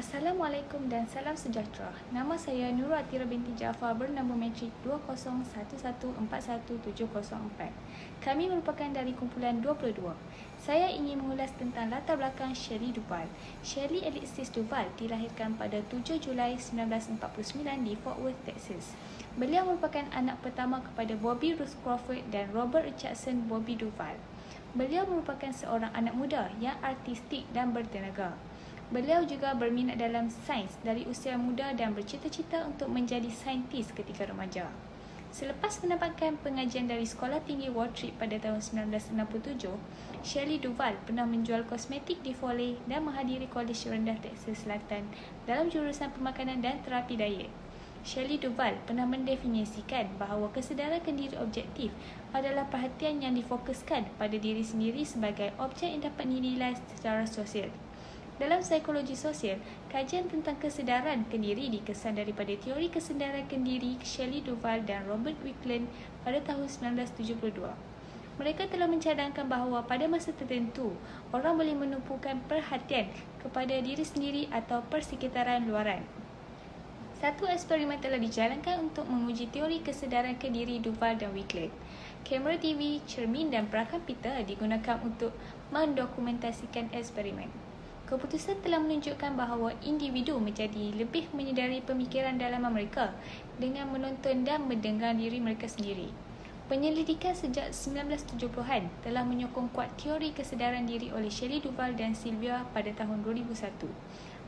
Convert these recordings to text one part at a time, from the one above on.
Assalamualaikum dan salam sejahtera. Nama saya Nurul Atira binti Jaafar bernombor metrik 2011417004. Kami merupakan dari kumpulan 22. Saya ingin mengulas tentang latar belakang Shelley Duvall. Shelley Alexis Duvall dilahirkan pada 7 Julai 1949 di Fort Worth, Texas. Beliau merupakan anak pertama kepada Bobby Ruth Crawford dan Robert Richardson Bobby Duvall. Beliau merupakan seorang anak muda yang artistik dan bertenaga. Beliau juga berminat dalam sains dari usia muda dan bercita-cita untuk menjadi saintis ketika remaja. Selepas mendapatkan pengajian dari Sekolah Tinggi Warwick pada tahun 1967, Shelley Duvall pernah menjual kosmetik di Foley dan menghadiri Kolej Rendah Texas Selatan dalam jurusan pemakanan dan terapi diet. Shelley Duvall pernah mendefinisikan bahawa kesedaran kendiri objektif adalah perhatian yang difokuskan pada diri sendiri sebagai objek yang dapat dinilai secara sosial. Dalam psikologi sosial, kajian tentang kesedaran kendiri dikesan daripada teori kesedaran kendiri Shelley Duvall dan Robert Wicklen pada tahun 1972. Mereka telah mencadangkan bahawa pada masa tertentu, orang boleh menumpukan perhatian kepada diri sendiri atau persekitaran luaran. Satu eksperimen telah dijalankan untuk menguji teori kesedaran kendiri Duvall dan Wicklen. Kamera TV, cermin dan perakam pita digunakan untuk mendokumentasikan eksperimen. Keputusan telah menunjukkan bahawa individu menjadi lebih menyedari pemikiran dalaman mereka dengan menonton dan mendengar diri mereka sendiri. Penyelidikan sejak 1970-an telah menyokong kuat teori kesedaran diri oleh Shelley Duvall dan Sylvia pada tahun 2001.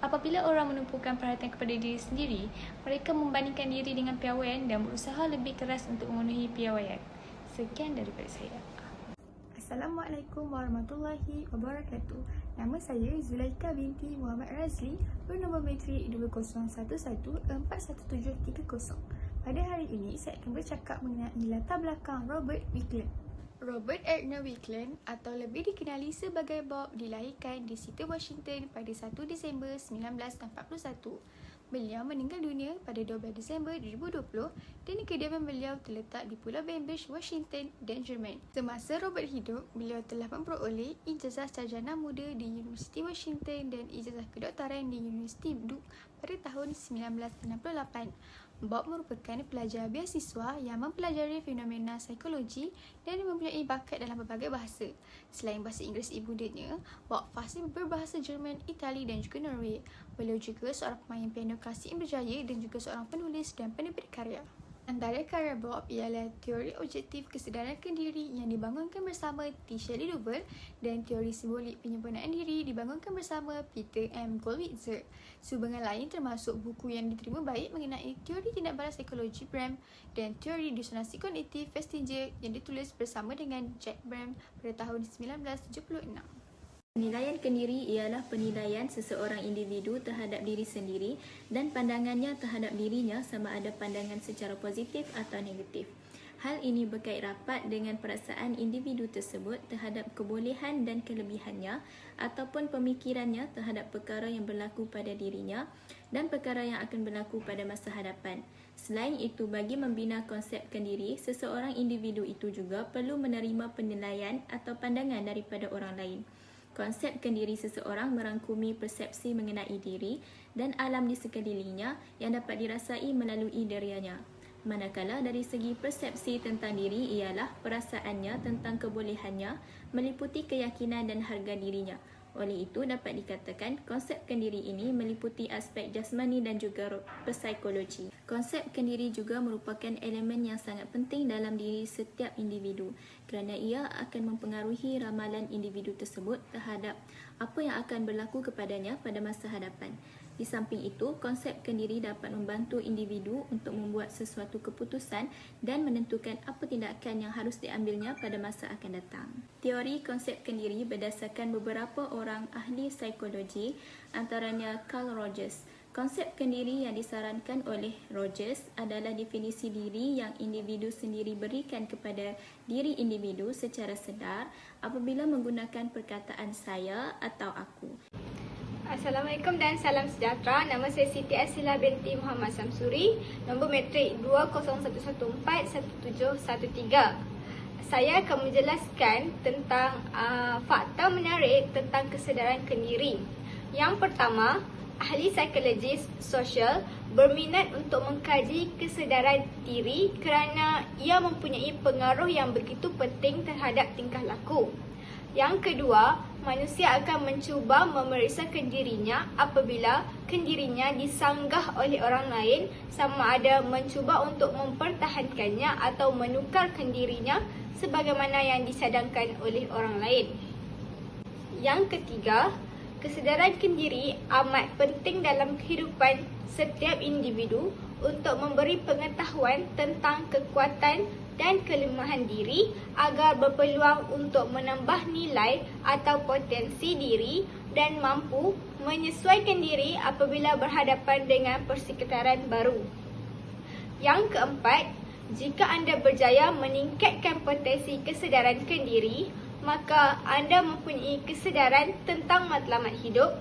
Apabila orang menumpukan perhatian kepada diri sendiri, mereka membandingkan diri dengan piawaian dan berusaha lebih keras untuk memenuhi piawaian. Sekian daripada saya. Assalamualaikum warahmatullahi wabarakatuh. Nama saya Zulaika binti Muhammad Razli bernombor metrik 2011411730. Pada hari ini saya akan bercakap mengenai latar belakang Robert Wicklen. Robert Edna Wicklen atau lebih dikenali sebagai Bob dilahirkan di Seattle, Washington pada 1 Disember 1941. Beliau meninggal dunia pada 12 Disember 2020 dan kediaman beliau terletak di Pulau Bainbridge, Washington dan Jerman. Semasa Robert hidup, beliau telah memperoleh ijazah sarjana muda di Universiti Washington dan ijazah kedoktoran di Universiti Duke pada tahun 1968. Bob merupakan pelajar beasiswa yang mempelajari fenomena psikologi dan mempunyai bakat dalam berbagai bahasa. Selain bahasa Inggeris ibundanya, Bob fasih berbahasa Jerman, Itali dan juga Norway. Beliau juga seorang pemain piano klasik yang berjaya dan juga seorang penulis dan penerbit karya. Antara karya Bob ialah teori objektif kesedaran kendiri yang dibangunkan bersama T. Shelley Duvall dan teori simbolik penyempurnaan diri dibangunkan bersama Peter M. Gollwitzer. Sumbangan lain termasuk buku yang diterima baik mengenai teori tindak balas psikologi Bram dan teori disonansi kognitif Festinger yang ditulis bersama dengan Jack Bram pada tahun 1976. Penilaian kendiri ialah penilaian seseorang individu terhadap diri sendiri dan pandangannya terhadap dirinya sama ada pandangan secara positif atau negatif. Hal ini berkait rapat dengan perasaan individu tersebut terhadap kebolehan dan kelebihannya ataupun pemikirannya terhadap perkara yang berlaku pada dirinya dan perkara yang akan berlaku pada masa hadapan. Selain itu, bagi membina konsep kendiri, seseorang individu itu juga perlu menerima penilaian atau pandangan daripada orang lain. Konsep kendiri seseorang merangkumi persepsi mengenai diri dan alam di sekelilingnya yang dapat dirasai melalui dirianya. Manakala dari segi persepsi tentang diri ialah perasaannya tentang kebolehannya meliputi keyakinan dan harga dirinya. Oleh itu, dapat dikatakan konsep kendiri ini meliputi aspek jasmani dan juga psikologi. Konsep kendiri juga merupakan elemen yang sangat penting dalam diri setiap individu kerana ia akan mempengaruhi ramalan individu tersebut terhadap apa yang akan berlaku kepadanya pada masa hadapan. Di samping itu, konsep kendiri dapat membantu individu untuk membuat sesuatu keputusan dan menentukan apa tindakan yang harus diambilnya pada masa akan datang. Teori konsep kendiri berdasarkan beberapa orang ahli psikologi, antaranya Carl Rogers. Konsep kendiri yang disarankan oleh Rogers adalah definisi diri yang individu sendiri berikan kepada diri individu secara sedar apabila menggunakan perkataan saya atau aku. Assalamualaikum dan salam sejahtera. Nama saya Siti Asila binti Muhammad Samsuri, nombor metrik 2011411713. Saya akan menjelaskan tentang fakta menarik tentang kesedaran kendiri. Yang pertama, ahli psikologis sosial berminat untuk mengkaji kesedaran diri kerana ia mempunyai pengaruh yang begitu penting terhadap tingkah laku. Yang kedua, manusia akan mencuba memeriksakan dirinya apabila kendirinya disanggah oleh orang lain, sama ada mencuba untuk mempertahankannya atau menukarkan dirinya sebagaimana yang disadangkan oleh orang lain. Yang ketiga, kesedaran diri amat penting dalam kehidupan setiap individu untuk memberi pengetahuan tentang kekuatan dan kelemahan diri agar berpeluang untuk menambah nilai atau potensi diri dan mampu menyesuaikan diri apabila berhadapan dengan persekitaran baru. Yang keempat, jika anda berjaya meningkatkan potensi kesedaran diri, maka anda mempunyai kesedaran tentang matlamat hidup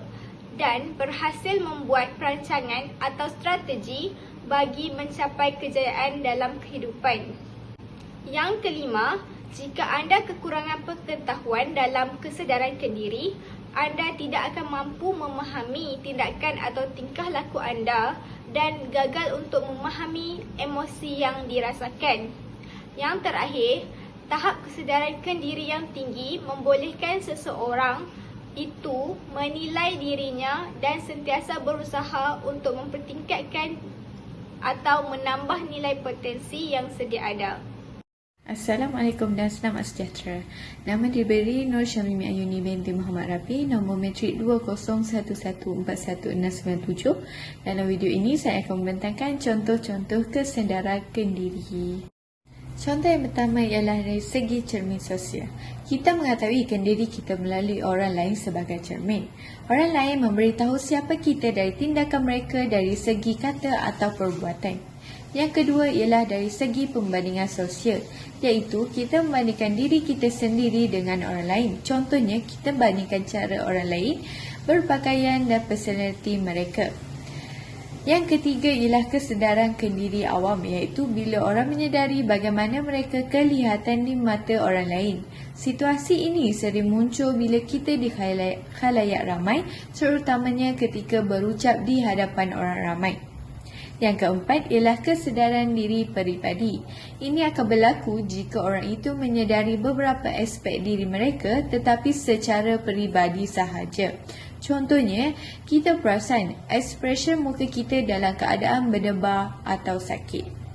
dan berhasil membuat perancangan atau strategi bagi mencapai kejayaan dalam kehidupan. Yang kelima, jika anda kekurangan pengetahuan dalam kesedaran diri, anda tidak akan mampu memahami tindakan atau tingkah laku anda dan gagal untuk memahami emosi yang dirasakan. Yang terakhir, tahap kesedaran diri yang tinggi membolehkan seseorang itu menilai dirinya dan sentiasa berusaha untuk mempertingkatkan atau menambah nilai potensi yang sedia ada. Assalamualaikum dan selamat sejahtera. Nama diberi Nur Syamimi Ayuni binti Muhammad Rafi, nombor metrik 2011141697. Dalam video ini saya akan membentangkan contoh-contoh kesedaran diri. Contoh yang pertama ialah dari segi cermin sosial. Kita mengetahui diri kita melalui orang lain sebagai cermin. Orang lain memberitahu siapa kita dari tindakan mereka dari segi kata atau perbuatan. Yang kedua ialah dari segi pembandingan sosial, iaitu kita membandingkan diri kita sendiri dengan orang lain. Contohnya, kita bandingkan cara orang lain berpakaian dan personaliti mereka. Yang ketiga ialah kesedaran diri awam, iaitu bila orang menyedari bagaimana mereka kelihatan di mata orang lain. Situasi ini sering muncul bila kita di khalayak ramai, terutamanya ketika berucap di hadapan orang ramai. Yang keempat ialah kesedaran diri peribadi. Ini akan berlaku jika orang itu menyedari beberapa aspek diri mereka tetapi secara peribadi sahaja. Contohnya, kita perasan ekspresi muka kita dalam keadaan berdebar atau sakit.